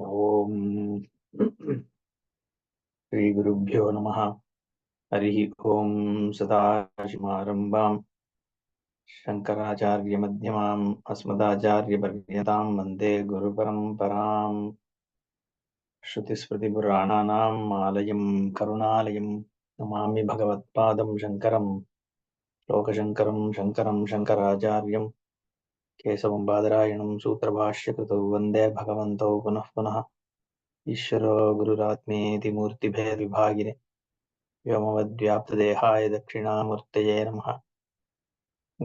ओम श्री गुरुभ्यो नमः। हरि ओम। सदाशिवसमारम्भां शंकराचार्यमध्यमाम् अस्मदाचार्यपर्यन्तां वन्दे गुरुपरम्पराम्। श्रुतिस्मृतिपुराणानाम् आलयं करुणालयं नमामि भगवत्पादं शङ्करं लोकशङ्करं शङ्करं शङ्कराचार्यं केशवं बादरायणं सूत्रभाष्यकृतौ वन्दे भगवन्तौ पुनः पुनः। ईश्वरो गुरुरात्मेति मूर्तिभेदविभागिने व्योमवद्व्याप्तदेहाय दक्षिणामूर्तये नमः।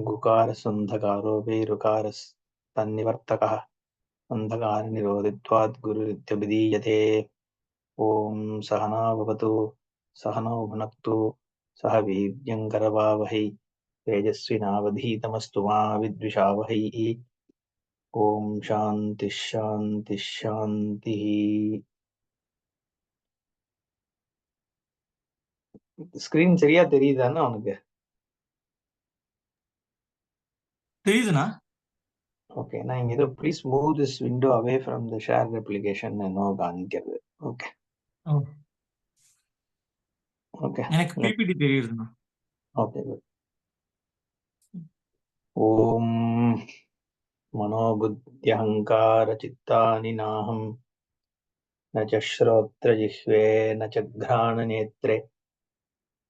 गुकारसन्धकारोऽपैरुकारस्तन्निवर्तकः अन्धकारनिरोधित्वात् गुरुरित्यभिधीयते। ॐ सहना भवतु सहनौ भुनक्तु सह वीर्यङ्करवावहै तेजस्विनावधीतमस्तु मा विद्विषावहै। ॐ शान्तिः शान्तिः शान्तिः। ஸ்கிரீன் சரியா தெரியுதான்னு உனக்கு? தெரியுதுண்ணா. ஓகே, நான் இங்க ஏதோ please move this window away from the share application என்னோ காமிக்கிறது. ஓகே ஓகே எனக்கு பிபிடி தெரியுதுண்ணா. Okay good. ஓம் மனோபுத்தியஹங்கார சித்தானி நாஹம் ந ச ஸ்ரோத்ரஜிஹ்வே ந ச घ्राणनेत्रे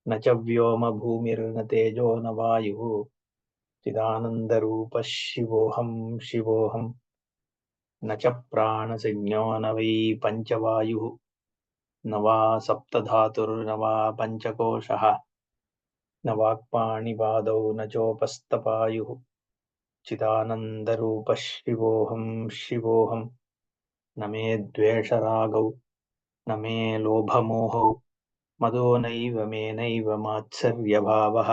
न च व्योम भूमिर्न तेजो न वायुः चिदानन्दरूपः शिवोऽहं शिवोऽहं न च प्राणसंज्ञो न वै पञ्चवायुः न वा सप्तधातुर्न वा पञ्चकोशः न वाक्पाणिपादौ न चोपस्तपायुः चिदानन्दरूपः शिवोऽहं शिवोऽहं न मे द्वेषरागौ न मे लोभमोहौ मदो नैव मे नैव मात्सर्यभावः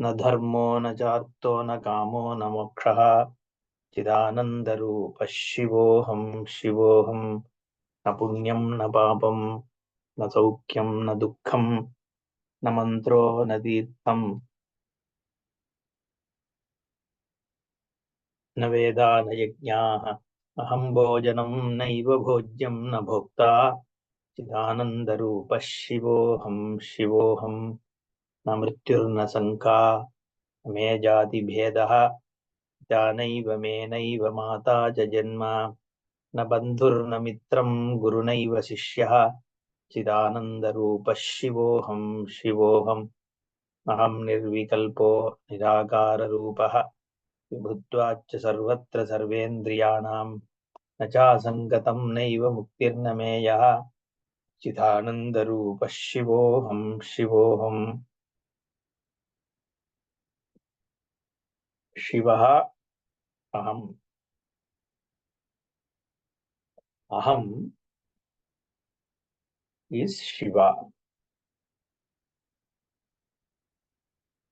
न धर्मो न चार्तो न कामो न मोक्षः चिदानन्दरूपः शिवोऽहं शिवोऽहं न पुण्यं न पापं न सौख्यं न दुःखं न मन्त्रो न तीर्थं न वेदा न यज्ञाः अहं भोजनं नैव भोज्यं न भोक्ता चिदानन्दरूपः शिवोऽहं शिवोऽहं न मृत्युर्न शङ्का न मे जातिभेदः पिता नैव मे नैव माता च जन्म न बन्धुर्न मित्रं गुरुनैव शिष्यः चिदानन्दरूपः शिवोऽहं शिवोऽहम् अहं निर्विकल्पो निराकाररूपः विभुत्वाच्च सर्वत्र सर्वेन्द्रियाणां न चासङ्गतं नैव मुक्तिर्न मेयः चिदानन्दरूपः शिवोऽहं शिवोऽहम्। शिवः अहम् अहम् is Shiva.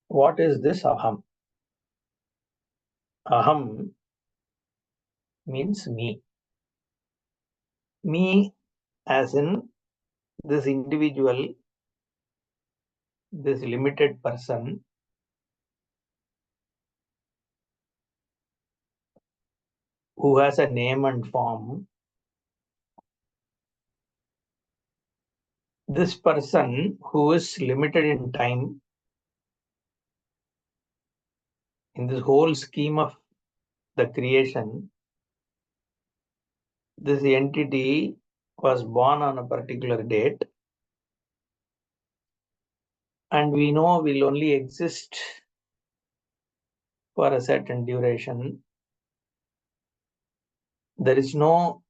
What is this aham? Aham means me. Me as in this individual, this limited person who has a name and form. This person who is limited in time, in this whole scheme of the creation, this entity was born on a particular date, and we know will only exist for a certain duration. There is no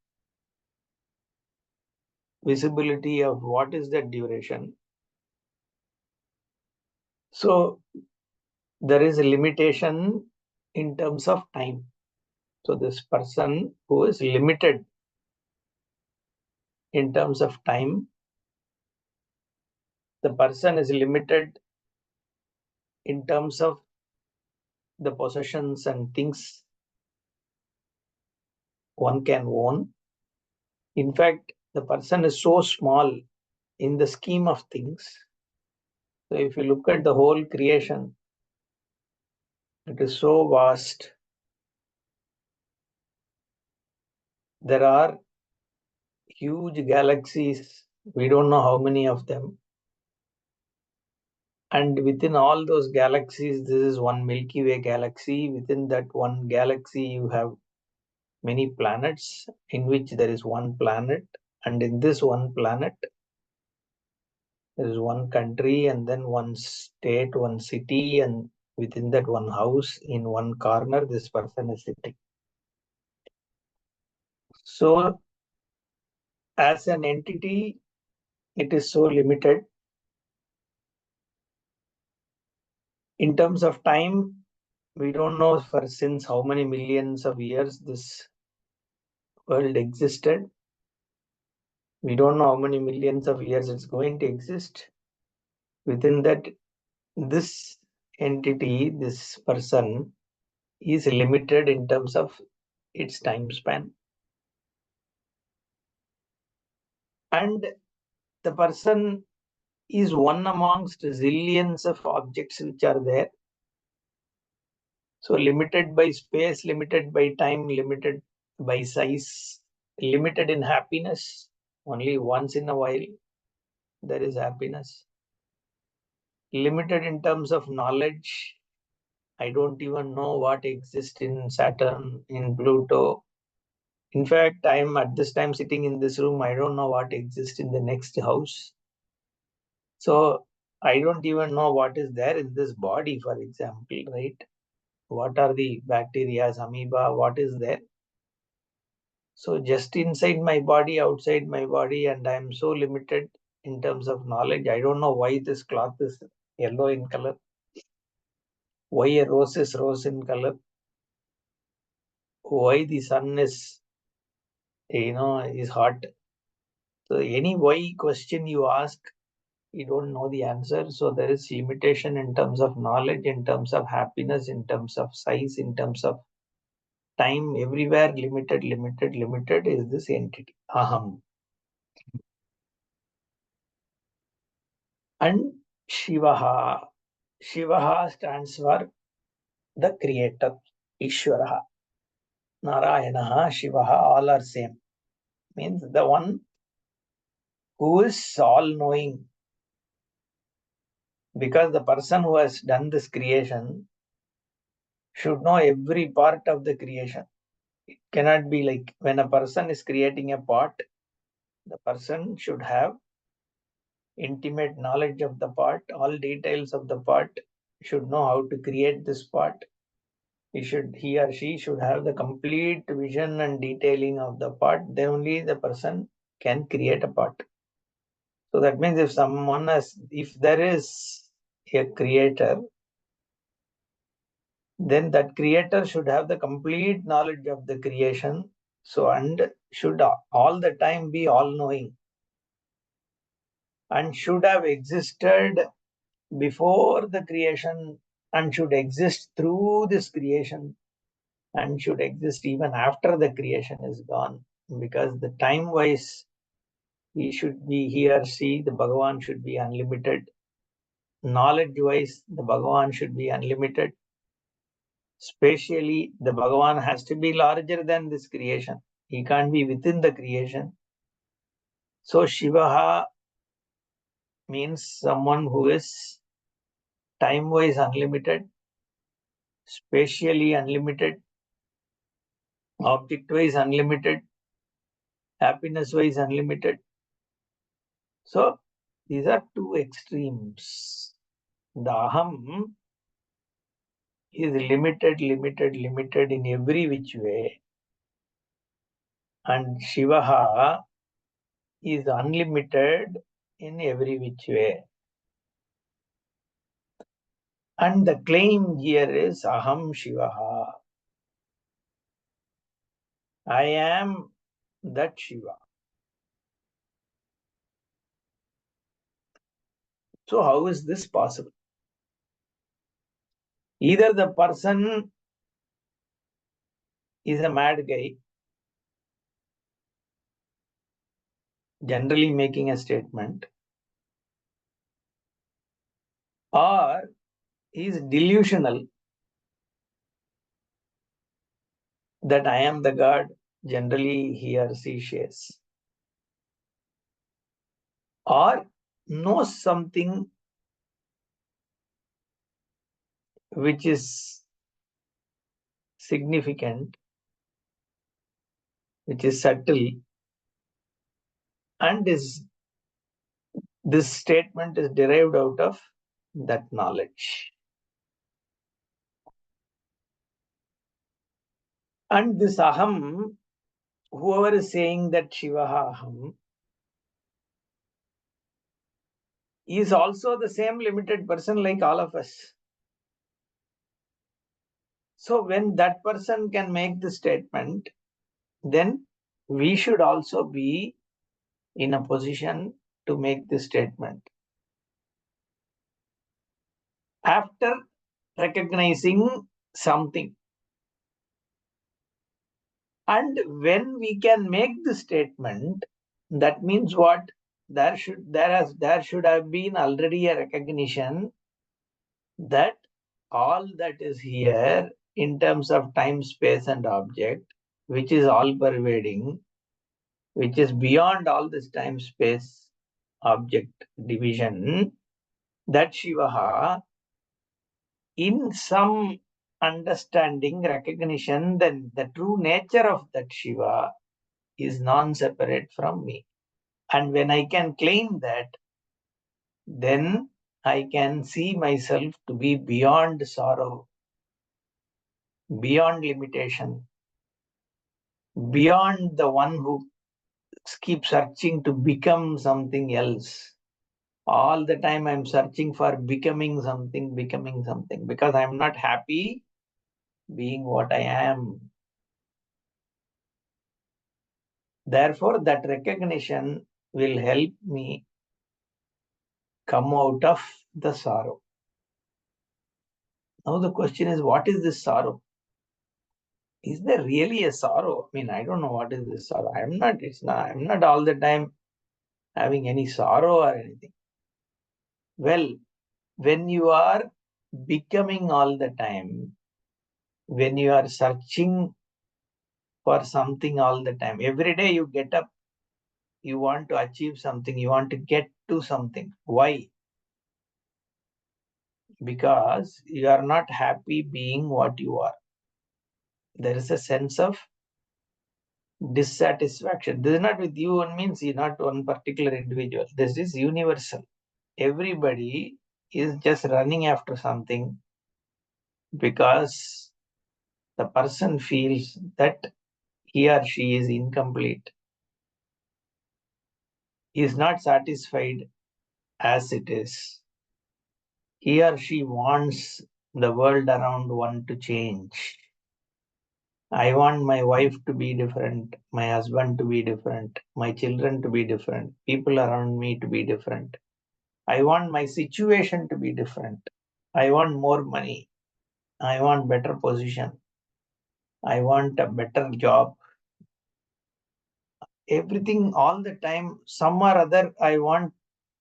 visibility of what is that duration. So there is a limitation in terms of time. So this person who is limited in terms of time, the person is limited in terms of the possessions and things one can own. In fact, the person is so small in the scheme of things. So if you look at the whole creation, it is so vast. There are huge galaxies. We don't know how many of them. And within all those galaxies, this is one Milky Way galaxy. Within that one galaxy, you have many planets, in which there is one planet. And in this one planet, there is one country, and then one state, one city, and within that one house, in one corner, this person is sitting. So, as an entity, it is so limited. In terms of time, we don't know for since how many millions of years this world existed. We don't know how many millions of years it's going to exist. Within that, this entity, this person, is limited in terms of its time span. And the person is one amongst zillions of objects which are there. So limited by space, limited by time, limited by size, limited in happiness. Only once in a while there is happiness. Limited in terms of knowledge. I don't even know what exists in Saturn, in Pluto. In fact, I'm at this time sitting in this room. I don't know what exists in the next house. So I don't even know what is there in this body, for example, right? What are the bacteria, amoeba, what is there? So just inside my body, outside my body, and I'm so limited in terms of knowledge. I don't know why this cloth is yellow in color, why a rose is rose in color, why the sun is, is hot. So any why question you ask, you don't know the answer. So there is limitation in terms of knowledge, in terms of happiness, in terms of size, in terms of time, everywhere limited, limited, limited is this entity, Aham. And Shivaha. Shivaha stands for the creator, Ishwaraha. Narayanaha, Shivaha, all are same. Means the one who is all knowing. Because the person who has done this creation should know every part of the creation. It cannot be like when a person is creating a pot, the person should have intimate knowledge of the pot, all details of the pot, should know how to create this pot. He or she should have the complete vision and detailing of the pot. Then only the person can create a pot. So that means if there is a creator, then that creator should have the complete knowledge of the creation. So, and should all the time be all knowing, and should have existed before the creation, and should exist through this creation, and should exist even after the creation is gone. Because the time wise, he or she, the Bhagavan should be unlimited. Knowledge wise, the Bhagavan should be unlimited. Spatially, the Bhagavan has to be larger than this creation. He can't be within the creation. So Shivaha means someone who is time-wise unlimited, spatially unlimited, object-wise unlimited, happiness-wise unlimited. So these are two extremes. The Aham is limited, limited, limited in every which way. And Shivaha is unlimited in every which way. And the claim here is Aham Shivaha. I am that Shiva. So how is this possible? Either the person is a mad guy, generally making a statement, or he is delusional that I am the God, generally he or she shares. or knows something which is significant, which is subtle, and this statement is derived out of that knowledge. And this aham, whoever is saying that Shivaha aham, is also the same limited person like all of us. So when that person can make the statement, then we should also be in a position to make this statement. After recognizing something, and when we can make the statement, that means what? There should have been already a recognition that all that is here in terms of time, space, and object, which is all pervading, which is beyond all this time, space, object division, that Shivaha, in some understanding, recognition, then the true nature of that Shiva is non-separate from me. And when I can claim that, then I can see myself to be beyond sorrow, beyond limitation, beyond the one who keeps searching to become something else. All the time I'm searching for becoming something, because I'm not happy being what I am. Therefore, that recognition will help me come out of the sorrow. Now the question is, what is this sorrow? Is there really a sorrow? I mean, I don't know what is this sorrow. I'm not all the time having any sorrow or anything. Well, when you are becoming all the time, when you are searching for something all the time, every day you get up, you want to achieve something, you want to get to something. Why? Because you are not happy being what you are. There is a sense of dissatisfaction. This is not with you, and means you're not one particular individual. This is universal. Everybody is just running after something because the person feels that he or she is incomplete, he is not satisfied as it is. He or she wants the world around one to change. I want my wife to be different, my husband to be different, my children to be different, people around me to be different. I want my situation to be different. I want more money. I want better position. I want a better job. Everything all the time, some or other, I want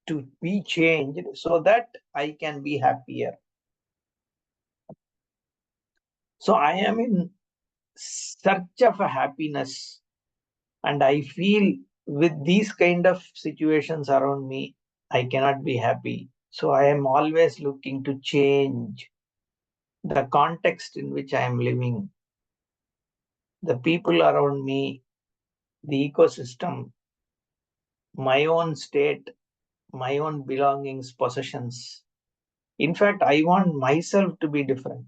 to be changed so that I can be happier. So I am in search of a happiness, and I feel with these kind of situations around me, I cannot be happy. So I am always looking to change the context in which I am living, the people around me, the ecosystem, my own state, my own belongings, possessions. In fact, I want myself to be different.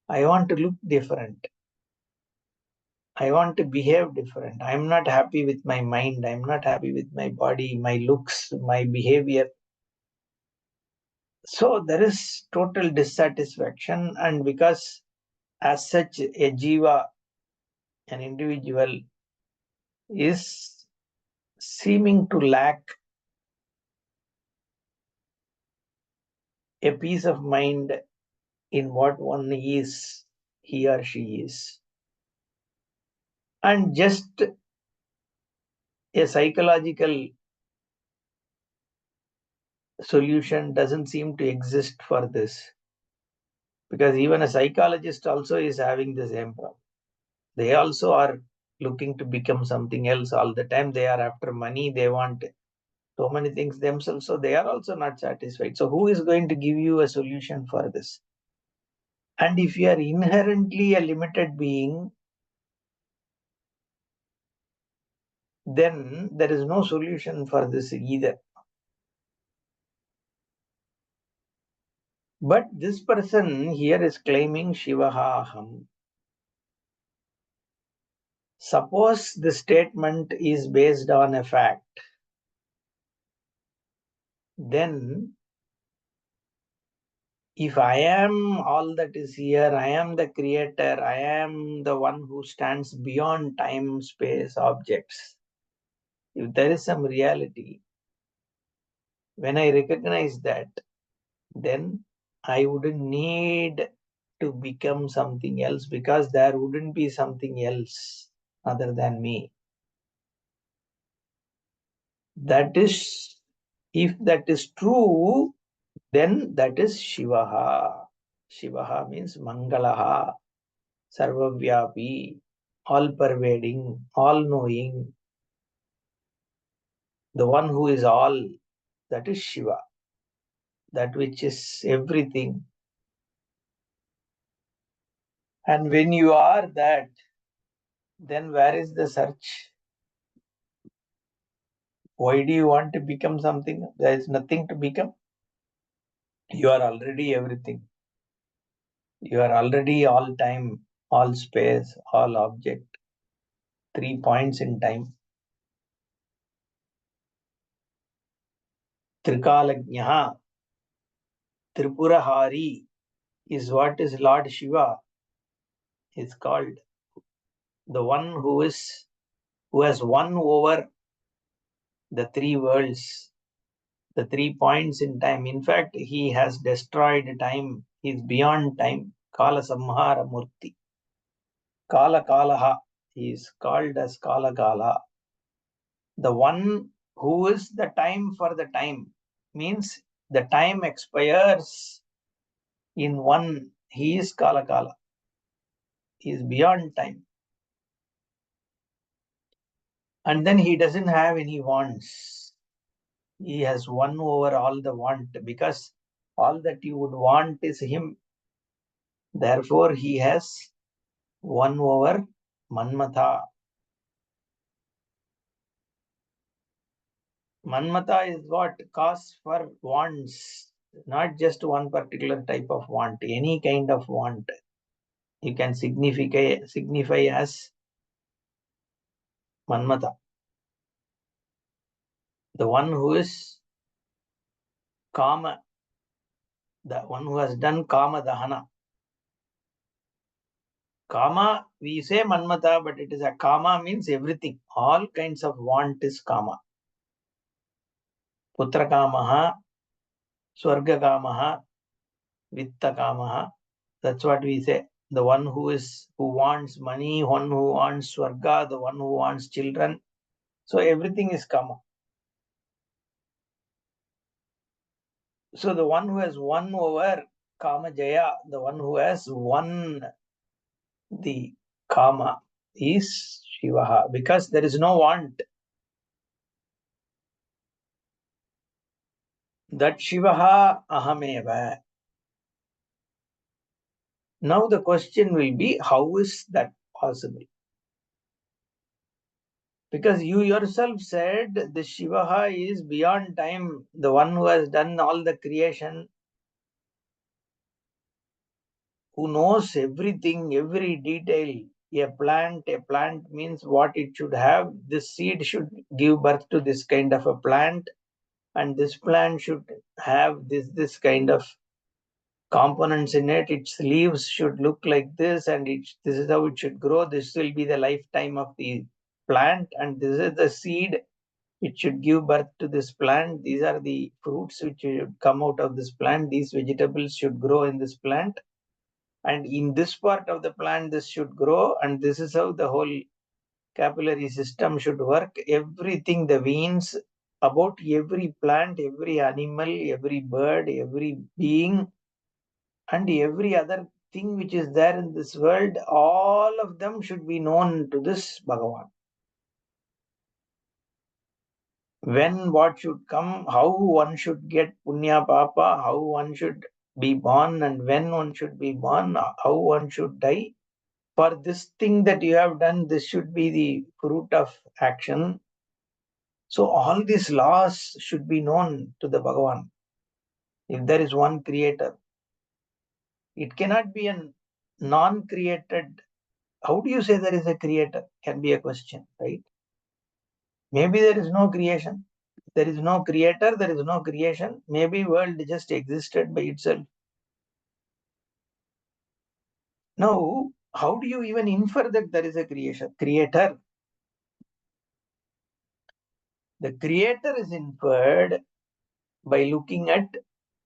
I want to look different. I want to behave different. I'm not happy with my mind. I'm not happy with my body, my looks, my behavior. So there is total dissatisfaction. And because as such a jiva, an individual, is seeming to lack a peace of mind in what one is, he or she is. And just a psychological solution doesn't seem to exist for this, because even a psychologist also is having the same problem. They also are looking to become something else all the time. They are after money. They want so many things themselves, so they are also not satisfied. So who is going to give you a solution for this? And if you are inherently a limited being, then there is no solution for this either. But this person here is claiming Shivahaham. Suppose the statement is based on a fact, then if I am all that is here, I am the creator, I am the one who stands beyond time, space, objects. If there is some reality, when I recognize that, then I wouldn't need to become something else, because there wouldn't be something else other than me. That is, if that is true, then that is Shivaha. Shivaha means Mangalaha, Sarvavyapi, all pervading, all knowing, the one who is all, that is Shiva, that which is everything. And when you are that, then where is the search? Why do you want to become something? There is nothing to become. You are already everything. You are already all time, all space, all object, 3 points in time. Trikalagnya, Tripurahari is what is Lord Shiva is called. The one who has won over the three worlds, the 3 points in time. In fact, he has destroyed time. He is beyond time. Kala Samhara Murti. Kala Kalaha. He is called as Kala Kala. The one who is the time for the time, means the time expires in one. He is Kala Kala. He is beyond time. And then he doesn't have any wants. He has won over all the want, because all that you would want is him. Therefore, he has won over Manmatha. Manmatha is what? Cause for wants, not just one particular type of want, any kind of want. You can signify as Manmatha, the one who is Kama, the one who has done Kama Dahana. Kama, we say Manmatha, but it is a Kama means everything. All kinds of want is Kama. Putra Kamaha, Swarga Kamaha, Vitta Kamaha. That's what we say. The one who wants money, one who wants Swarga, the one who wants children. So everything is Kama. So the one who has won over Kama Jaya, the one who has won the Kama is Shivaha, because there is no want. That Shivaha Ahameva. Now the question will be, how is that possible? Because you yourself said the Shivaha is beyond time, the one who has done all the creation, who knows everything, every detail. A plant means what it should have. This seed should give birth to this kind of a plant, and this plant should have this kind of components in it. Its leaves should look like this, and this is how it should grow. This will be the lifetime of the plant, and this is the seed. It should give birth to this plant. These are the fruits which should come out of this plant. These vegetables should grow in this plant. And in this part of the plant, this should grow. And this is how the whole capillary system should work. Everything, the veins about every plant, every animal, every bird, every being, and every other thing which is there in this world, all of them should be known to this Bhagavan. when what should come, how one should get punya papa, how one should be born, and when one should be born, how one should die. For this thing that you have done, this should be the fruit of action. So all these laws should be known to the Bhagavan. If there is one creator, it cannot be a non-created. How do you say there is a creator? Can be a question, right? Maybe there is no creation. There is no creator, there is no creation. Maybe world just existed by itself. Now, how do you even infer that there is a creator? The creator is inferred by looking at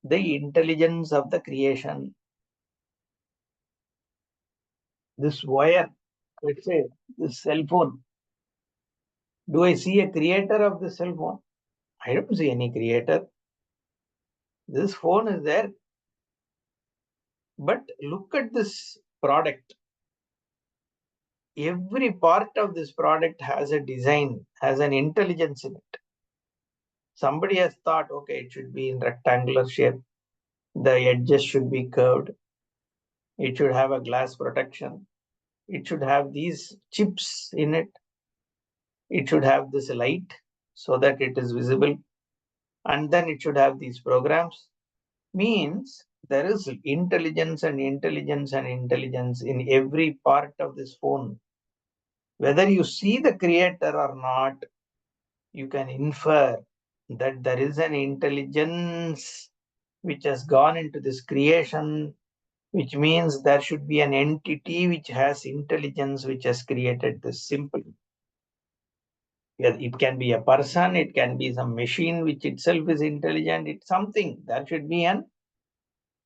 the intelligence of the creation. This wire, let's say this cell phone. Do I see a creator of the cell phone? I don't see any creator. This phone is there. But look at this product. Every part of this product has a design, has an intelligence in it. Somebody has thought, okay, it should be in rectangular shape. The edges should be curved. It should have a glass protection. It should have these chips in it. It should have this light so that it is visible. And then it should have these programs. Means there is intelligence and intelligence and intelligence in every part of this phone. Whether you see the creator or not, you can infer that there is an intelligence which has gone into this creation, which means there should be an entity which has intelligence which has created this. Simple. It can be a person, it can be some machine which itself is intelligent. It's something. There should be an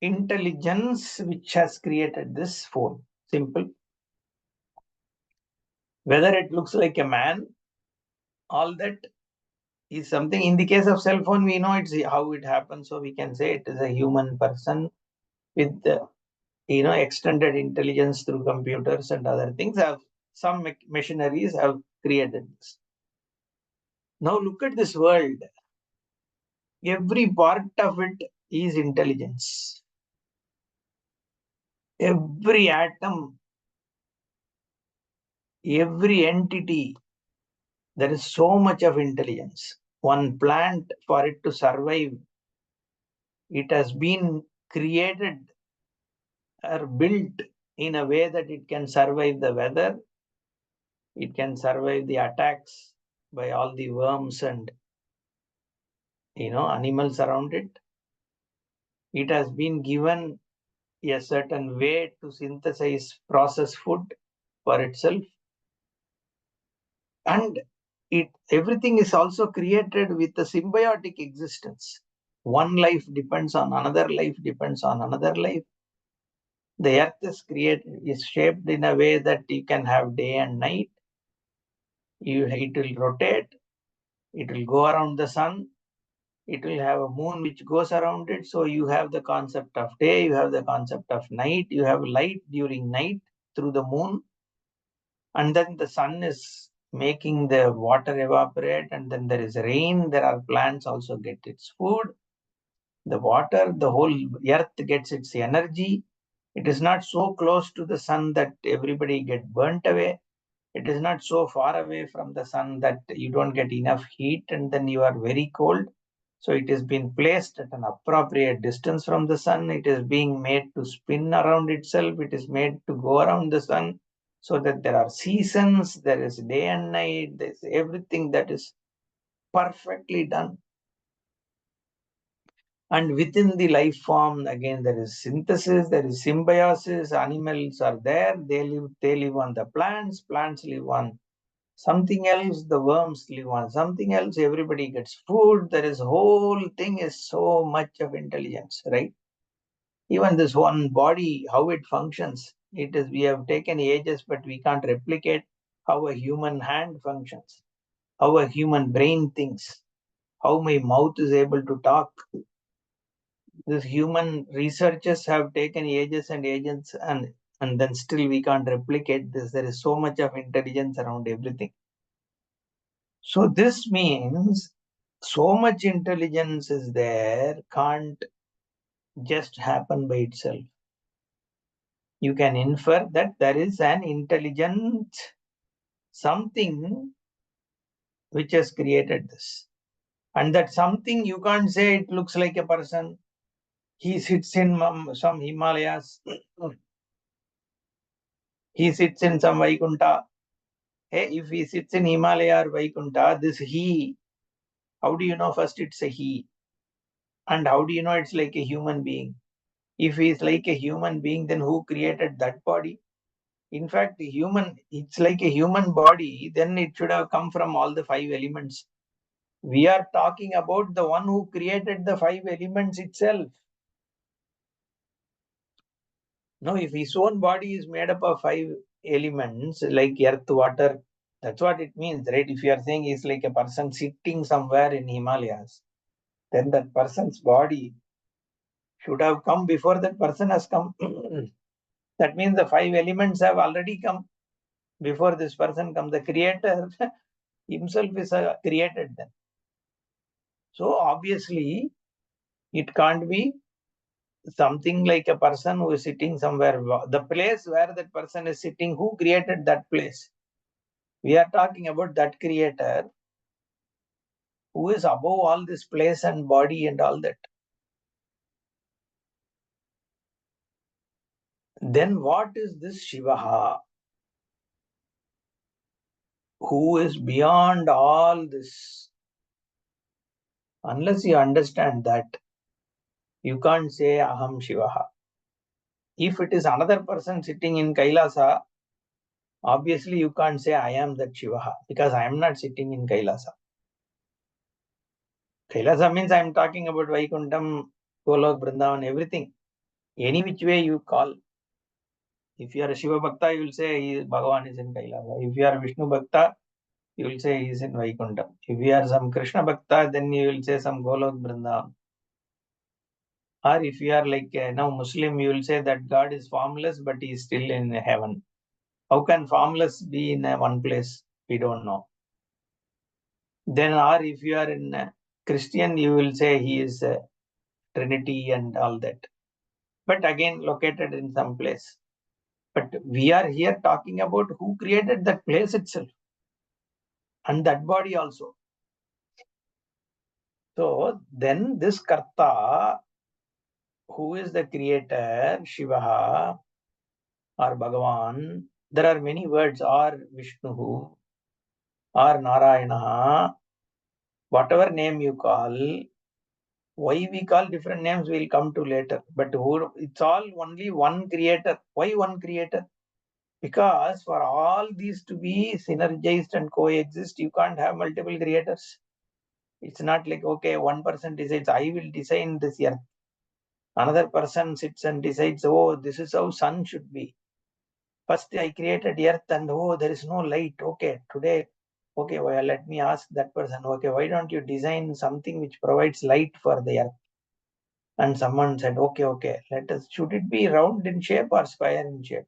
intelligence which has created this phone. Simple. Whether it looks like a man, all that is something. In the case of cell phone, we know it's how it happens, so we can say it is a human person with extended intelligence through computers and other things. Some machineries have created this. Now look at this world. Every part of it is intelligence. Every atom, every entity, there is so much of intelligence. One plant, for it to survive, it has been created or built in a way that it can survive the weather, it can survive the attacks by all the worms and animals around it. It has been given a certain way to synthesize processed food for itself. And everything is also created with a symbiotic existence. One life depends on another life, depends on another life. The earth is shaped in a way that you can have day and night. It will rotate, it will go around the sun, it will have a moon which goes around it. So you have the concept of day, you have the concept of night, you have light during night through the moon, and then the sun is making the water evaporate, and then there is rain. There are plants also get its food, the water, the whole earth gets its energy. It is not so close to the sun that everybody get burnt away. It is not so far away from the sun that you don't get enough heat and then you are very cold. So it has been placed at an appropriate distance from the sun. It is being made to spin around itself. It is made to go around the sun so that there are seasons, there is day and night, there's everything that is perfectly done. And within the life form, again, there is synthesis, there is symbiosis. Animals are there, they live on the plants live on something else, the worms live on something else, everybody gets food. There is whole thing is so much of intelligence, right? Even this one body, how it functions, we have taken ages, but we can't replicate how a human hand functions, how a human brain thinks, how my mouth is able to talk. These human researchers have taken ages and ages, and then still we can't replicate this. There is so much of intelligence around everything. So this means So much intelligence is there, can't just happen by itself. You can infer that there is an intelligent something which has created this. And that something, you can't say it looks like a person. He sits in some Himalayas. He sits in some Vaikunta. Hey, if he sits in Himalaya or Vaikunta, this he, how do you know first it's a he? And how do you know it's like a human being? If he is like a human being, then who created that body? In fact, it's like a human body, then it should have come from all the 5 elements. We are talking about the one who created the 5 elements itself. No, if his own body is made up of 5 elements like earth, water, that's what it means, right? If you are saying he's like a person sitting somewhere in Himalayas, then that person's body should have come before that person has come. That means the 5 elements have already come before this person comes. The creator himself is created then. So obviously, it can't be something like a person who is sitting somewhere. The place where that person is sitting, who created that place? We are talking about that creator who is above all this place and body and all that. Then what is this Shivaha, who is beyond all this? Unless you understand that, you can't say Aham Shivaha. If it is another person sitting in Kailasa, obviously you can't say I am that Shivaha, because I am not sitting in Kailasa. Kailasa means I am talking about Vaikuntham, Golok, Vrindavan, everything. Any which way you call. If you are a Shiva Bhakta, you will say Bhagavan is in Kailasa. If you are a Vishnu Bhakta, you will say he is in Vaikuntham. If you are some Krishna Bhakta, then you will say some Golok, Vrindavan. Or if you are like now Muslim, you will say that God is formless, but he is still in heaven. How can formless be in one place? We don't know. Then, or if you are in Christian, you will say he is Trinity and all that. But again, located in some place. But we are here talking about who created that place itself and that body also. So then this Karta, who is the creator, Shiva or Bhagavan, there are many words, or Vishnu, or Narayana, whatever name you call. Why we call different names, we'll come to later. But it's all only one creator. Why one creator? Because for all these to be synergized and coexist, you can't have multiple creators. It's not like, okay, one person decides, I will design this earth. Another person sits and decides, oh, this is how sun should be. First, I created earth and, oh, there is no light. Okay, today, okay, well, let me ask that person, okay, why don't you design something which provides light for the earth? And someone said, okay, should it be round in shape or square in shape?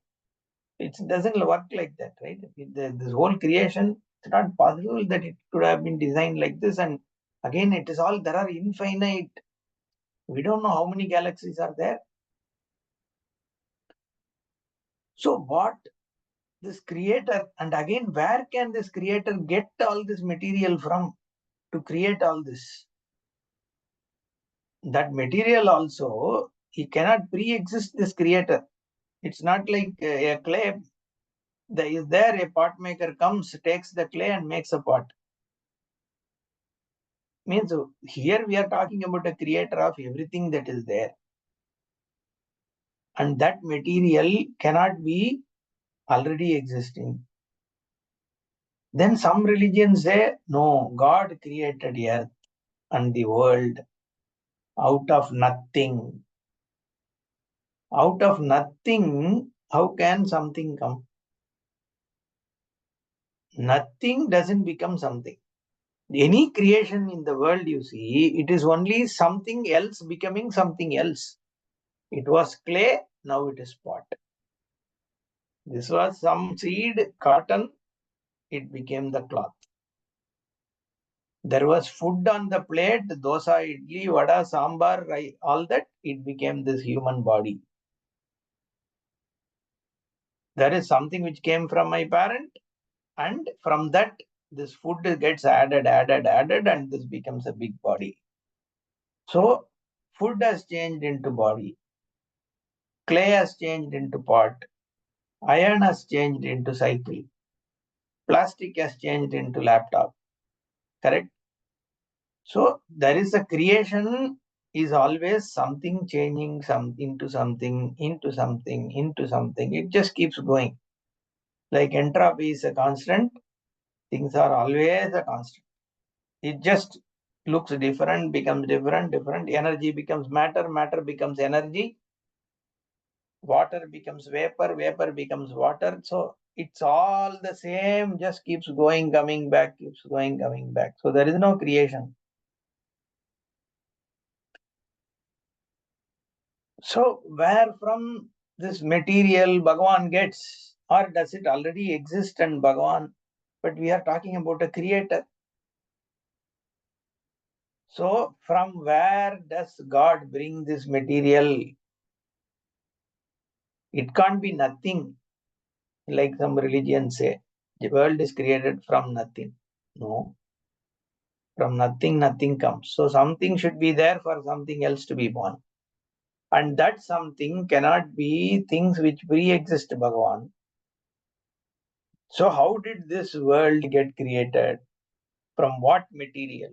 It doesn't work like that, right? This whole creation, it's not possible that it could have been designed like this. And again, it is all, there are infinite. We don't know how many galaxies are there. So what this creator, and again, where can this creator get all this material from to create all this? That material also, he cannot pre-exist this creator. It's not like a clay. Is there a pot maker comes, takes the clay and makes a pot. Means here we are talking about a creator of everything that is there. And that material cannot be already existing. Then some religions say, no, God created earth and the world out of nothing. Out of nothing, how can something come? Nothing doesn't become something. Any creation in the world you see, it is only something else becoming something else. It was clay, now it is pot. This was some seed, cotton, it became the cloth. There was food on the plate, dosa, idli, vada, sambar, all that, it became this human body. There is something which came from my parent, and from that, this food gets added, and this becomes a big body. So, food has changed into body. Clay has changed into pot. Iron has changed into cycle. Plastic has changed into laptop. Correct? So there is a creation is always something changing into something, into something, into something. It just keeps going. Like entropy is a constant, things are always a constant. It just looks different, becomes different. Energy becomes matter, matter becomes energy. Water becomes vapor, vapor becomes water. So it's all the same, just keeps going, coming back, keeps going, coming back. So there is no creation. So where from this material Bhagavan gets, or does it already exist and Bhagavan? But we are talking about a creator. So from where does God bring this material? It can't be nothing, like some religions say. The world is created from nothing. No. From nothing, nothing comes. So something should be there for something else to be born. And that something cannot be things which pre-exist Bhagavan. So how did this world get created? From what material?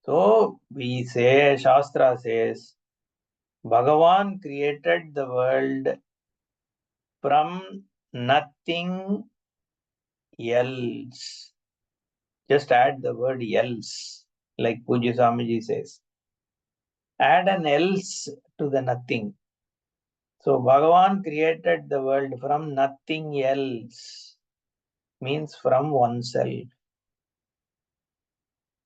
So we say, Shastra says, Bhagavan created the world from nothing else. Just add the word else, like Puja Swamiji says. Add an else to the nothing. So Bhagavan created the world from nothing else, means from oneself.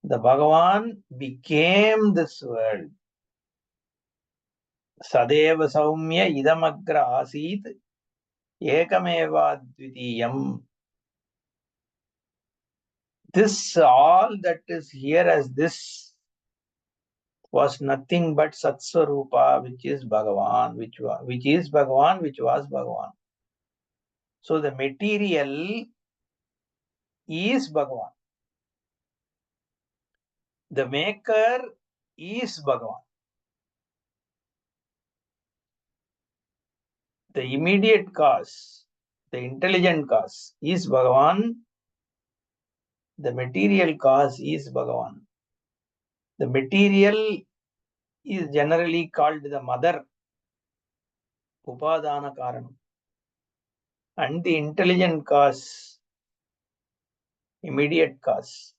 The Bhagavan became this world. Sadeva Saumya Idamagra Asit Ekameva Dvitiyam. This, all that is here as this, was nothing but Satsvarupa, which is Bhagavan, which is Bhagavan, which was Bhagavan. So the material is Bhagavan. The maker is Bhagavan. The immediate cause, the intelligent cause is Bhagavan. The material cause is Bhagavan. The material is generally called the mother, Upadana Karanam. And the intelligent cause, immediate cause,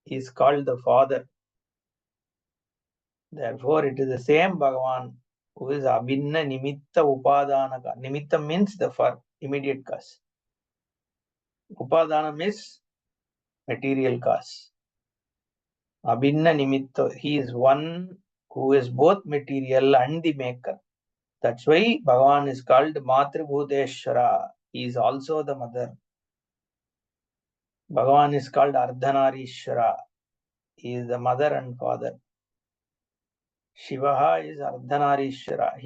is called the father. Therefore, it is the same Bhagavan who is Abhinna Nimitta Upadana. Nimitta means the for immediate cause. Upadana means material cause. Abhinna Nimitta, he is one who is both material and the maker. That's why Bhagavan is called Matribhuteshwara. He is also the mother. Bhagavan is called Ardhanarishwara. He is the mother and father. Shivaha is Ardhanarishwara.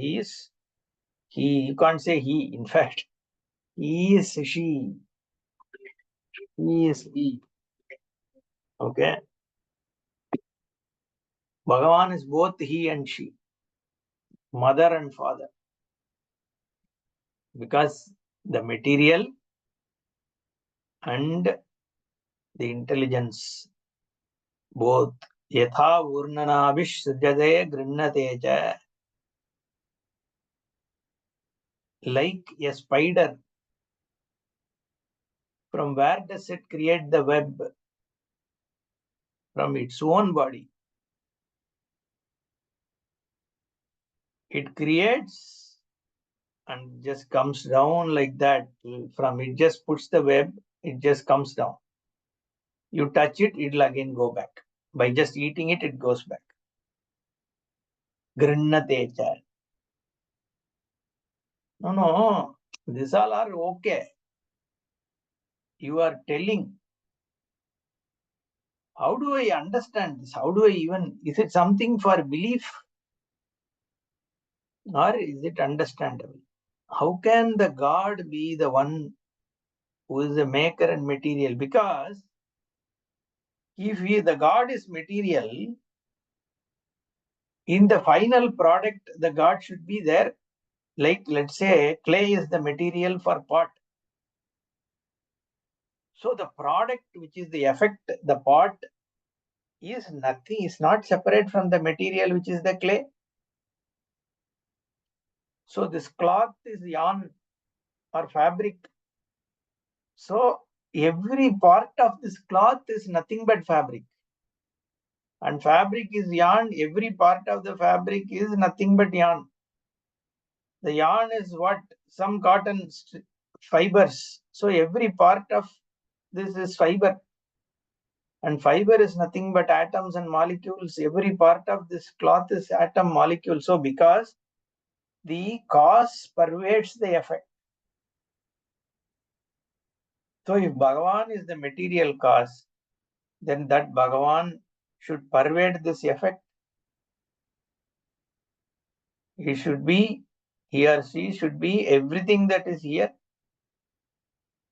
You can't say he, in fact, he is she. He is he. Okay. Bhagavan is both he and she, mother and father. Because the material and the intelligence, both. Yatha Urnanavish Sujade Grinnateja. Like a spider, from where does it create the web? From its own body. It creates and just comes down like that. From it just puts the web, it just comes down. You touch it, it'll again go back. By just eating it, it goes back. Grinnatecha. No, these all are okay. You are telling How do I understand this? How do I is it something for belief? Or is it understandable? How can the God be the one who is the maker and material? Because if the God is material, in the final product, the God should be there. Like, let's say, clay is the material for pot. So the product, which is the effect, the pot, is nothing, is not separate from the material, which is the clay. So this cloth is yarn or fabric. So every part of this cloth is nothing but fabric. And fabric is yarn. Every part of the fabric is nothing but yarn. The yarn is what? Some cotton fibers. So every part of this is fiber. And fiber is nothing but atoms and molecules. Every part of this cloth is atom molecule. So because the cause pervades the effect. So if Bhagavan is the material cause, then that Bhagavan should pervade this effect. He should be, he or she should be everything that is here.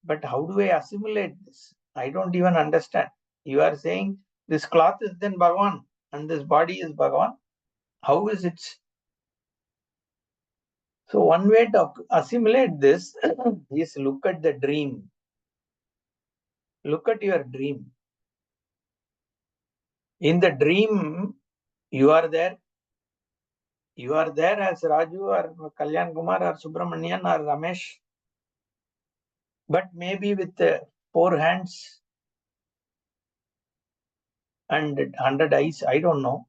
But how do I assimilate this? I don't even understand. You are saying this cloth is then Bhagavan and this body is Bhagavan. How is it? So one way to assimilate this is look at the dream. Look at your dream. In the dream, you are there. You are there as Raju or Kalyan Kumar or Subramanian or Ramesh. But maybe with 4 hands and 100 eyes, I don't know.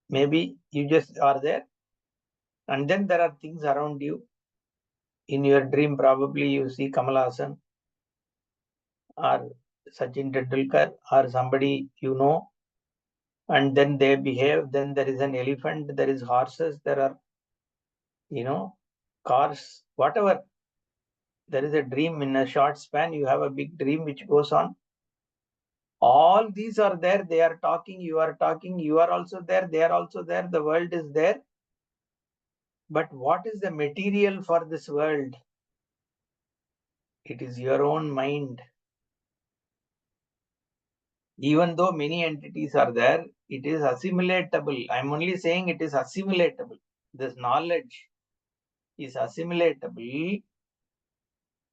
Maybe you just are there. And then there are things around you. In your dream, probably you see Kamal Hassan or Sachin Tendulkar or somebody you know. And then they behave. Then there is an elephant, there is horses, there are, cars, whatever. There is a dream in a short span. You have a big dream which goes on. All these are there. They are talking. You are talking. You are also there. They are also there. The world is there. But what is the material for this world? It is your own mind. Even though many entities are there, it is assimilatable. I'm only saying it is assimilatable. This knowledge is assimilatable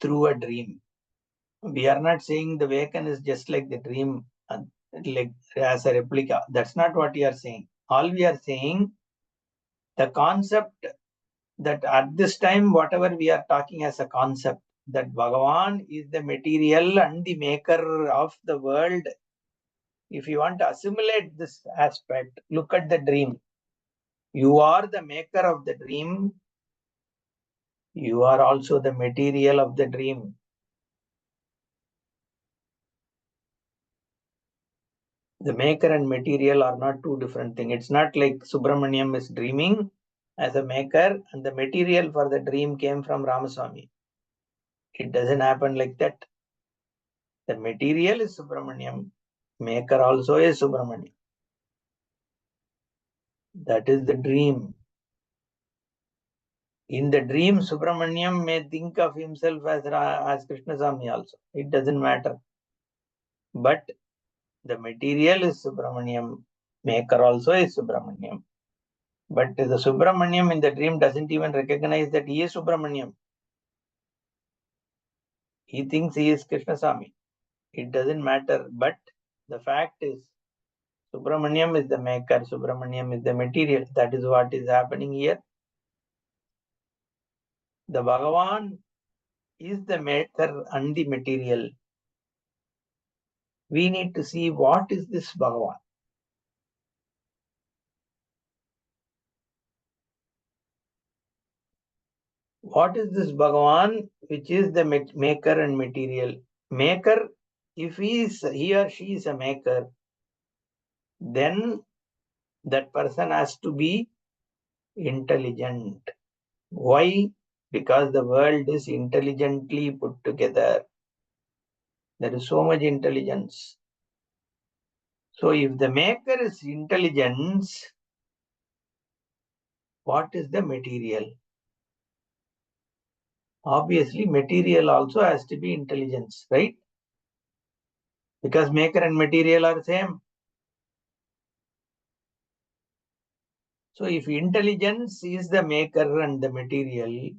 through a dream. We are not saying the Vacan is just like the dream, like as a replica. That's not what we are saying. All we are saying, the concept that at this time, whatever we are talking as a concept, that Bhagavan is the material and the maker of the world. If you want to assimilate this aspect, look at the dream. You are the maker of the dream. You are also the material of the dream. The maker and material are not two different things. It's not like Subramaniam is dreaming as a maker and the material for the dream came from Ramaswamy. It doesn't happen like that. The material is Subramaniam. Maker also is Subramaniam. That is the dream. In the dream, Subramaniam may think of himself as Krishnaswamy also. It doesn't matter. But the material is Subramaniam. Maker also is Subramaniam. But the Subramaniam in the dream doesn't even recognize that he is Subramaniam. He thinks he is Krishnaswamy. It doesn't matter. But the fact is, Subramaniam is the maker. Subramaniam is the material. That is what is happening here. The Bhagavan is the maker and the material. We need to see what is this Bhagavan. What is this Bhagavan, which is the maker and material? Maker, if he or she is a maker, then that person has to be intelligent. Why? Because the world is intelligently put together. There is so much intelligence. So if the maker is intelligence, what is the material? Obviously, material also has to be intelligence, right? Because maker and material are same. So if intelligence is the maker and the material,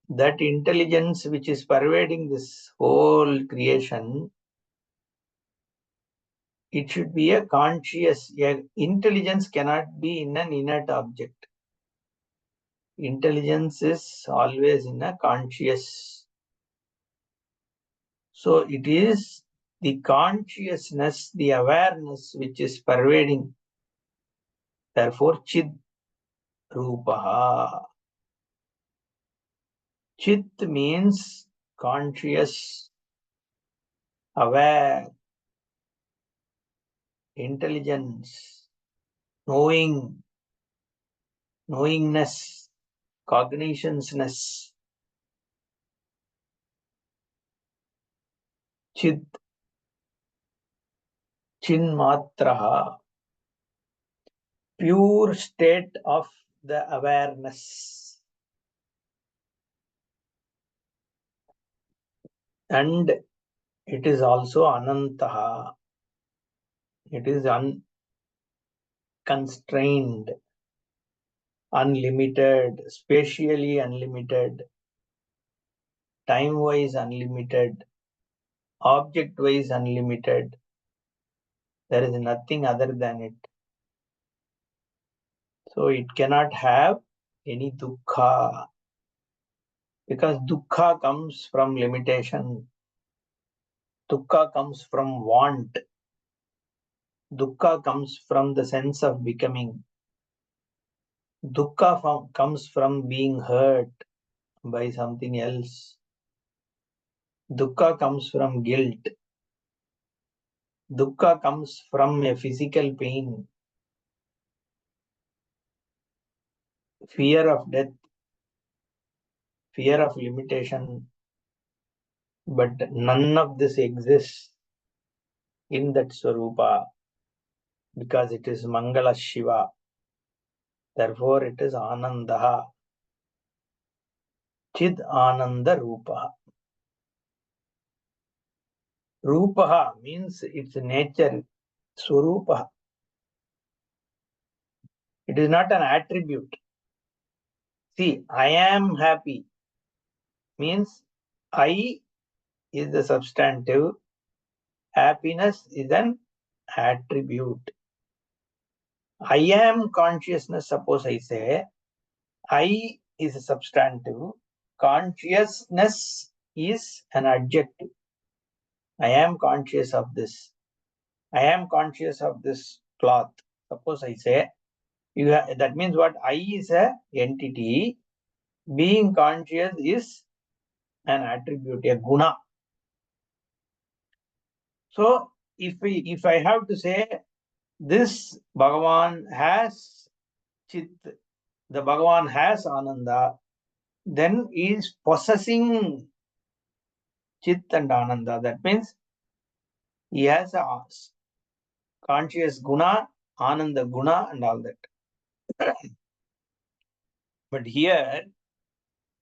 that intelligence which is pervading this whole creation, it should be a conscious. Intelligence cannot be in an inert object. Intelligence is always in a conscious. So it is the consciousness, the awareness which is pervading. Therefore, Chid Rupaha. Chit means conscious, aware, intelligence, knowing, knowingness, cognitionsness. Chit, chinmatraha, pure state of the awareness. And it is also anantaha. It is unconstrained, unlimited, spatially unlimited, time-wise unlimited, object-wise unlimited. There is nothing other than it. So it cannot have any dukkha, because dukkha comes from limitation. Dukkha comes from want. Dukkha comes from the sense of becoming. Dukkha comes from being hurt by something else. Dukkha comes from guilt. Dukkha comes from a physical pain, fear of death, fear of limitation. But none of this exists in that Swarupa, because it is Mangala Shiva. Therefore, it is Anandaha. Chid Ananda Rupaha. Rupaha means its nature, Swarupaha. It is not an attribute. See, I am happy means I is the substantive, happiness is an attribute. I am consciousness, suppose I say, I is a substantive, consciousness is an adjective. I am conscious of this. I am conscious of this cloth. Suppose I say, that means what? I is a entity. Being conscious is an attribute, a guna. So if I have to say this Bhagavan has Chit, the Bhagavan has Ananda, then he is possessing Chit and Ananda. That means he has a conscious guna, Ananda guna, and all that. But here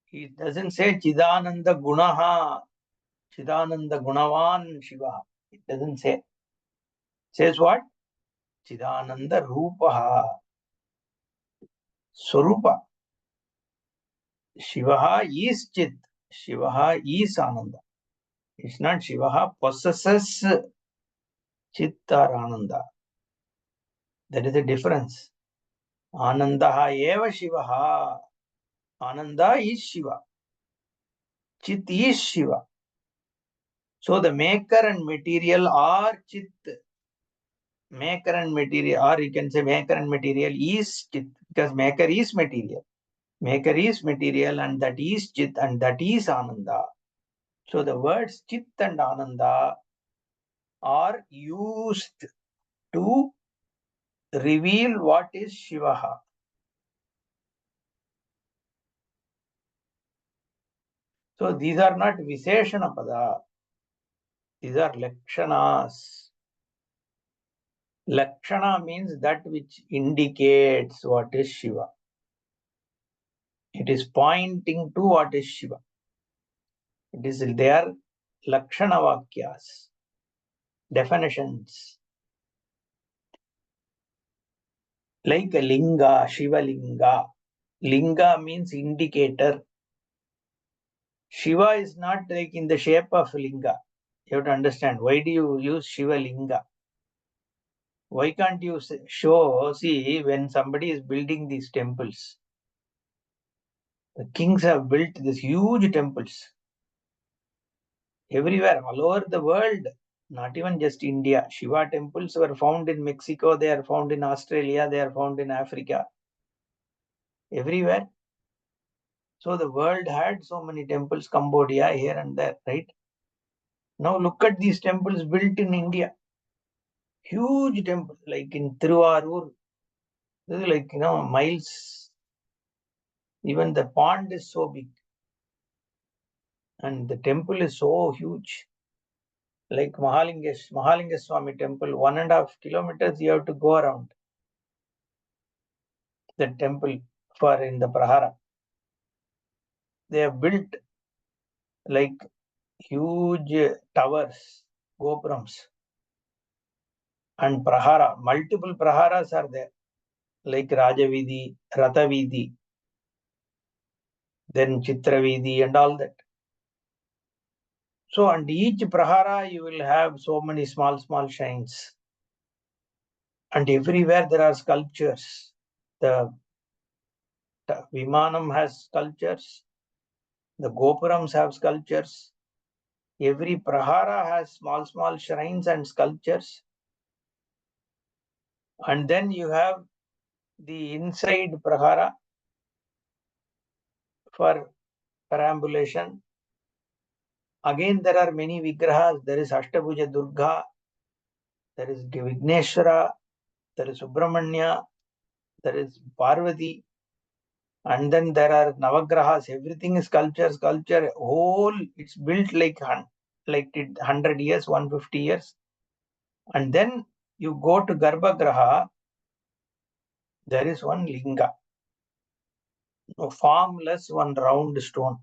he doesn't say Chidananda gunaha, Chidananda gunavan Shiva. It doesn't say. It says what? Chidananda rupaha, Swarupa. Shivaha is Chit. Shivaha is Ananda. It's not Shivaha possesses Chit or Ananda. That is the difference. Anandaha eva Shivaha. Ananda is Shiva. Chit is Shiva. So the maker and material are Chit. Maker and material, or you can say maker and material is Chit, because maker is material. Maker is material, and that is Chit, and that is Ananda. So the words Chit and Ananda are used to reveal what is Shivaha. So these are not Visheshana Pada. These are Lakshanas. Lakshana means that which indicates what is Shiva. It is pointing to what is Shiva. It is their Lakshana Vakyas, definitions. Like a linga, Shiva linga. Linga means indicator. Shiva is not like in the shape of linga. You have to understand, why do you use Shiva linga? Why can't you see when somebody is building these temples? The kings have built these huge temples. Everywhere, all over the world, not even just India. Shiva temples were found in Mexico, they are found in Australia, they are found in Africa. Everywhere. So the world had so many temples, Cambodia, here and there, right? Now look at these temples built in India. Huge temple, like in Tiruvarur. This is like, miles. Even the pond is so big. And the temple is so huge. Like Mahalinga Swami temple, 1.5 kilometers you have to go around the temple for in the Prahara. They have built like huge towers, gopurams, and Prahara. Multiple Praharas are there, like Rajavidhi, Rathavidhi, then Chitravidhi, and all that. So, and each Prahara you will have so many small shrines. And everywhere there are sculptures. The Vimanam has sculptures. The Gopurams have sculptures. Every Prahara has small shrines and sculptures. And then you have the inside Prahara for perambulation. Again, there are many Vigrahas. There is Ashtabhuja Durga. There is Vigneshwara. There is Subramanya. There is Parvati. And then there are Navagrahas. Everything is sculpture. Whole, it's built like 100 years, 150 years. And then you go to Garbhagraha. There is one linga. Formless, one round stone.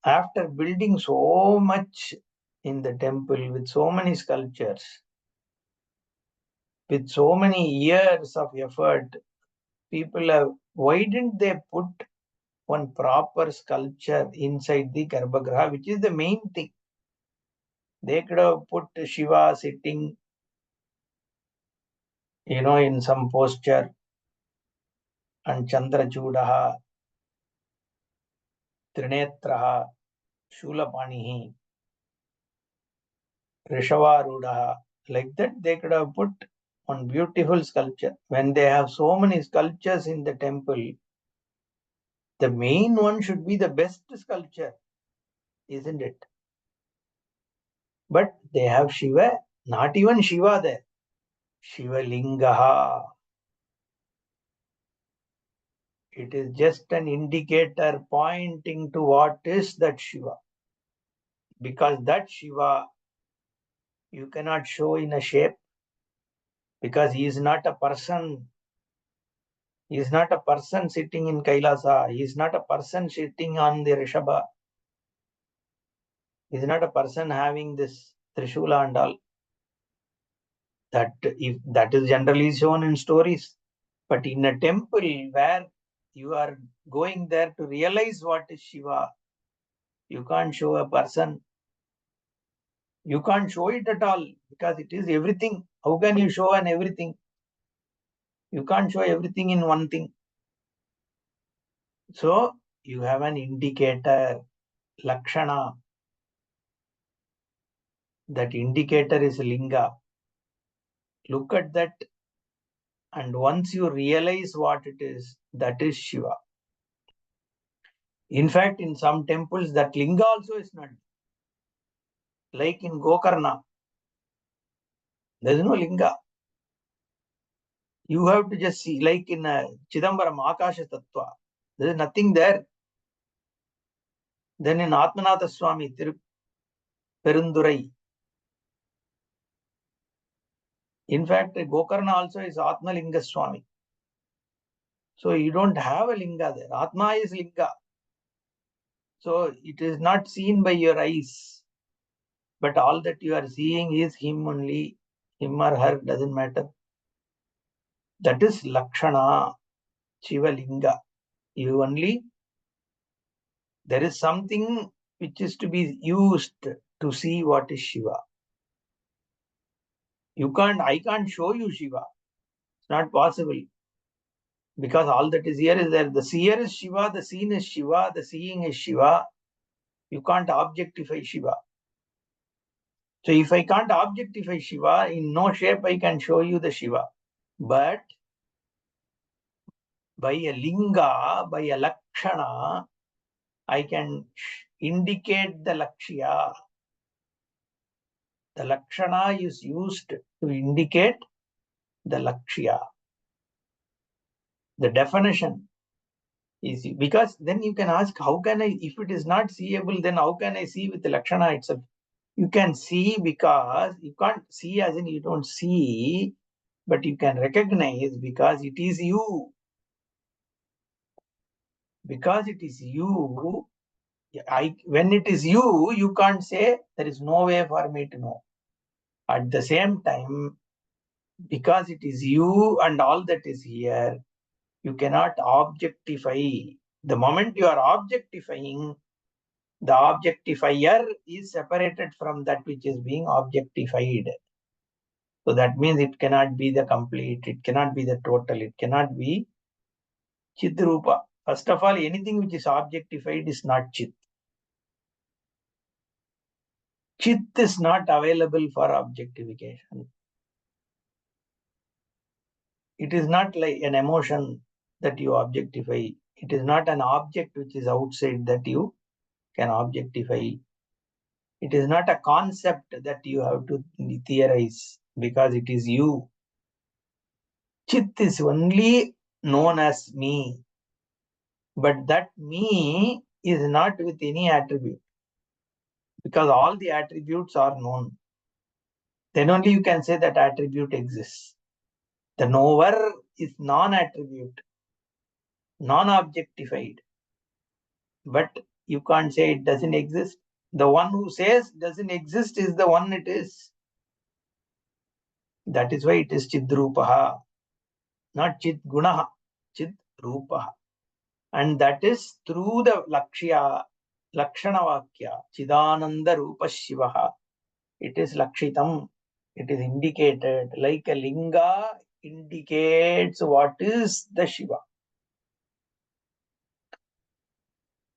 After building so much in the temple with so many sculptures, with so many years of effort, people have, why didn't they put one proper sculpture inside the Garbhagraha, which is the main thing? They could have put Shiva sitting, in some posture, and Chandra Chudaha, Trinetraha, Shulapanihi, Rishavarudaha. Like that, they could have put one beautiful sculpture. When they have so many sculptures in the temple, the main one should be the best sculpture, isn't it? But they have Shiva, not even Shiva there. Shiva Lingaha. It is just an indicator pointing to what is that Shiva. Because that Shiva you cannot show in a shape, because he is not a person. He is not a person sitting in Kailasa. He is not a person sitting on the Rishabha. He is not a person having this Trishula and all. That is generally shown in stories. But in a temple where you are going there to realize what is Shiva, you can't show a person. You can't show it at all, because it is everything. How can you show an everything? You can't show everything in one thing. So you have an indicator, Lakshana. That indicator is Linga. Look at that, and once you realize what it is, that is Shiva. In fact, in some temples, that Linga also is not. Like in Gokarna, there is no Linga. You have to just see, like in Chidambaram, Akasha Tattva, there is nothing there. Then in Atmanathaswami, Perundurai, In fact, Gokarna also is Atmalinga Swami. So you don't have a linga there. Atma is linga. So it is not seen by your eyes. But all that you are seeing is him only. Him or her, doesn't matter. That is Lakshana, Shiva Linga. You only, there is something which is to be used to see what is Shiva. I can't show you Shiva. It's not possible. Because all that is here is there. The seer is Shiva, the seen is Shiva, the seeing is Shiva. You can't objectify Shiva. So if I can't objectify Shiva, in no shape I can show you the Shiva. But by a linga, by a lakshana, I can indicate the lakshya. The lakshana is used to indicate the lakshya. The definition is, because then you can ask, how can I, if it is not seeable, then how can I see with the lakshana itself? You can see because you can't see as in you don't see, but you can recognize because it is you. Because it is you, when it is you, you can't say there is no way for me to know. At the same time, because it is you and all that is here, you cannot objectify. The moment you are objectifying, the objectifier is separated from that which is being objectified. So that means it cannot be the complete, it cannot be the total, it cannot be Chidrupa. First of all, anything which is objectified is not Chit. Chit is not available for objectification. It is not like an emotion that you objectify. It is not an object which is outside that you can objectify. It is not a concept that you have to theorize because it is you. Chit is only known as me. But that me is not with any attribute. Because all the attributes are known. Then only you can say that attribute exists. The knower is non-attribute, non-objectified. But you can't say it doesn't exist. The one who says doesn't exist is the one it is. That is why it is Chidrupaha, not Chid Gunaha, Chidrupaha. And that is through the Lakshya, Lakshana Vakya, Chidananda Rupa Shivaha. It is Lakshitam. It is indicated like a linga indicates what is the Shiva.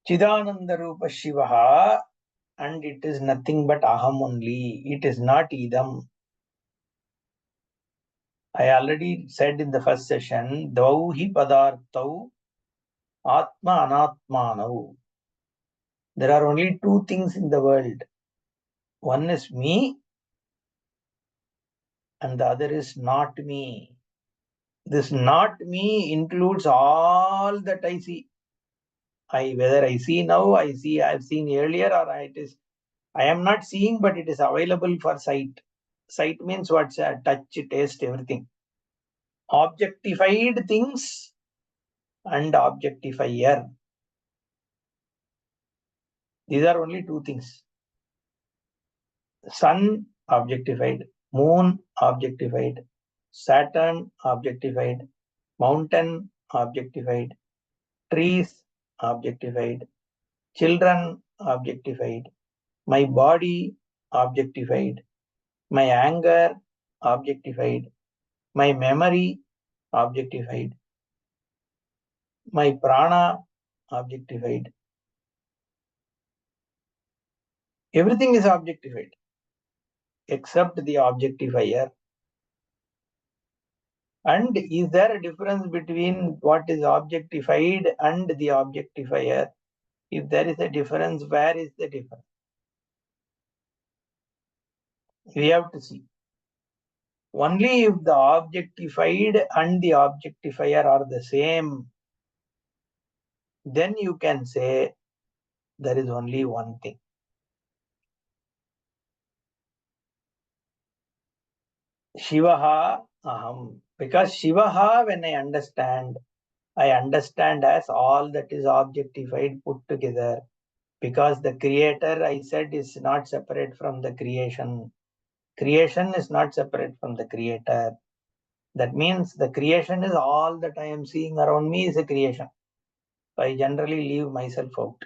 Chidananda Rupa Shivaha, and it is nothing but Aham only. It is not Idam. I already said in the first session, Dvau hi padartau Atma Anatmanau. There are only two things in the world. One is me, and the other is not me. This not me includes all that I see. Whether I see now, I have seen earlier, or I am not seeing, but it is available for sight. Sight means what's touch, taste, everything. Objectified things and objectifier. These are only two things. Sun objectified, moon objectified, Saturn objectified, mountain objectified, trees objectified, children objectified, my body objectified, my anger objectified, my memory objectified, my prana objectified. Everything is objectified except the objectifier. And is there a difference between what is objectified and the objectifier? If there is a difference, where is the difference? We have to see. Only if the objectified and the objectifier are the same, then you can say there is only one thing. Shivaha aham. Because Shivaha, when I understand as all that is objectified put together. Because the creator, I said, is not separate from the creation. Creation is not separate from the creator. That means the creation is all that I am seeing around me is a creation. So I generally leave myself out.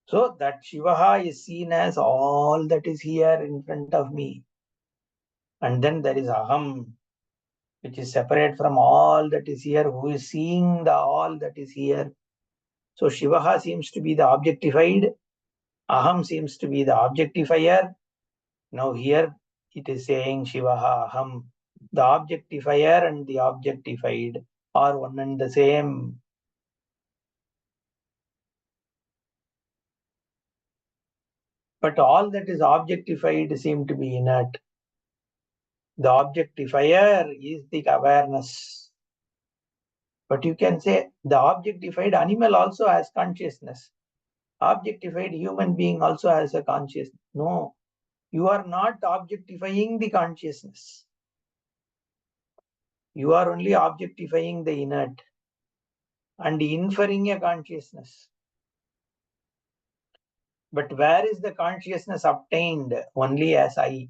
So that Shivaha is seen as all that is here in front of me. And then there is Aham, which is separate from all that is here, who is seeing the all that is here. So Shivaha seems to be the objectified. Aham seems to be the objectifier. Now here it is saying Shivaha Aham. The objectifier and the objectified are one and the same. But all that is objectified seem to be inert. The objectifier is the awareness. But you can say the objectified animal also has consciousness. Objectified human being also has a consciousness. No, you are not objectifying the consciousness. You are only objectifying the inert and inferring a consciousness. But where is the consciousness obtained? Only as I.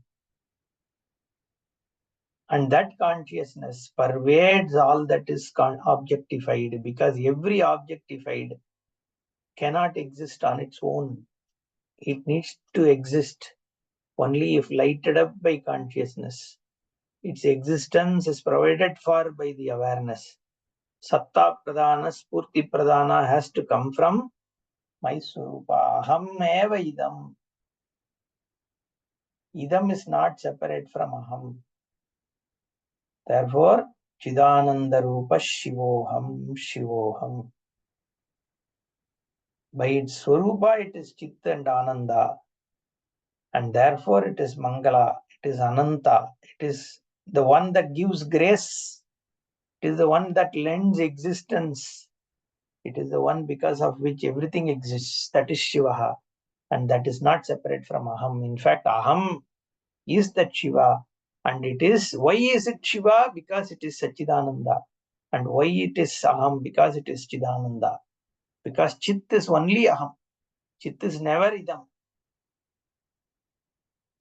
And that consciousness pervades all that is objectified, because every objectified cannot exist on its own. It needs to exist only if lighted up by consciousness. Its existence is provided for by the awareness. Satta pradana, spurti pradana has to come from my swarupa. Aham eva idam. Idam is not separate from aham. Therefore, Chidananda Rupa Shivoham Shivoham. By its Swarupa, it is Chitta and Ananda. And therefore, it is Mangala, it is Ananta, it is the one that gives grace, it is the one that lends existence, it is the one because of which everything exists. That is Shivaha. And that is not separate from Aham. In fact, Aham is that Shiva. And it is, why is it Shiva? Because it is Sachidananda. And why it is Aham? Because it is Chidananda. Because Chit is only Aham. Chit is never Idam.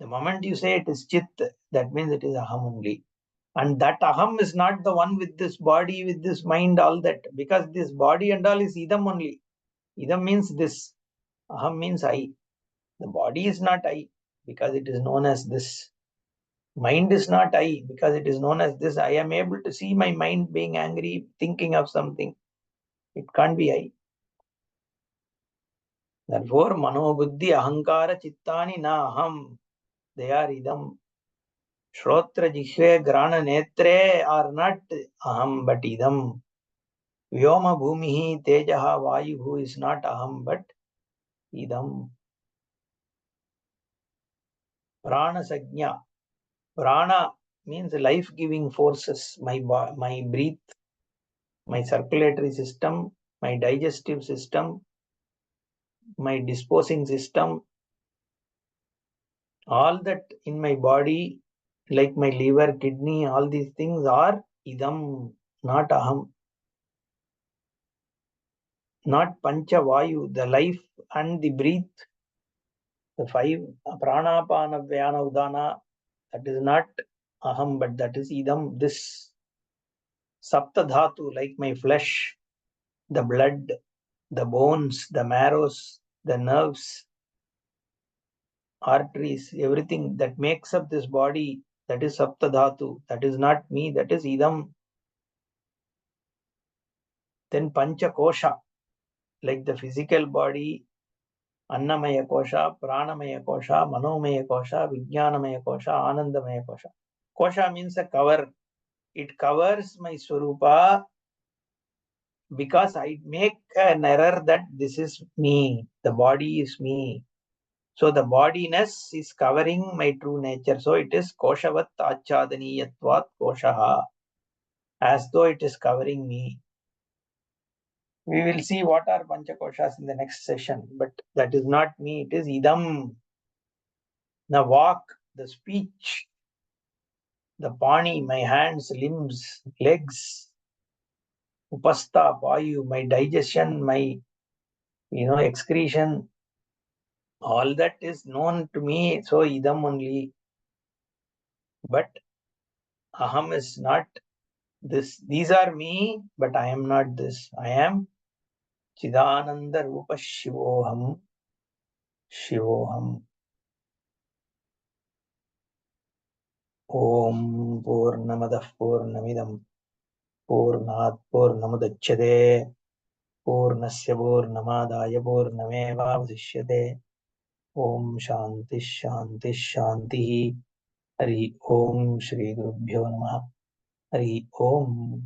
The moment you say it is Chit, that means it is Aham only. And that Aham is not the one with this body, with this mind, all that. Because this body and all is Idam only. Idam means this. Aham means I. The body is not I, because it is known as this. Mind is not I, because it is known as this. I am able to see my mind being angry, thinking of something. It can't be I. Therefore, mano buddhi ahankara chittani na aham. They are idam. Shrotra jihve grana netre are not aham but idam. Vyoma bhumihi tejaha vayuhu is not aham but idam. Prana sajna. Prana means life-giving forces. My breath, my circulatory system, my digestive system, my disposing system, all that in my body, like my liver, kidney, all these things are idam, not aham. Not pancha vayu, the life and the breath, the five prana, apana, vyana, udana, that is not aham, but that is idam, this sapta dhatu, like my flesh, the blood, the bones, the marrows, the nerves, arteries, everything that makes up this body, that is sapta dhatu, that is not me, that is idam. Then pancha kosha, like the physical body, annamaya kosha, pranamaya kosha, manomaya kosha, vijnanamaya kosha, anandamaya kosha. Kosha means a cover. It covers my swarupa because I make an error that this is me, the body is me. So the bodiness is covering my true nature. So it is koshavat achadaniyatvat koshaha, as though it is covering me. We will see what are panchakoshas in the next session, but that is not me, it is idam. The walk, the speech, the pani, my hands, limbs, legs, upastha, payu, my digestion, my excretion, all that is known to me. So idam only. But aham is not this. These are me, but I am not this. I am Chidananda Rupa Shivoham. Shivoham. Om Purnamadah Purnamidam Purnat Purnamudachyate Purnasya Purnamadaya Purnamevavasishyate. Om Shanti Shanti Shanti. Hari Om Shri Gurubhyo Namaha. Hari Om.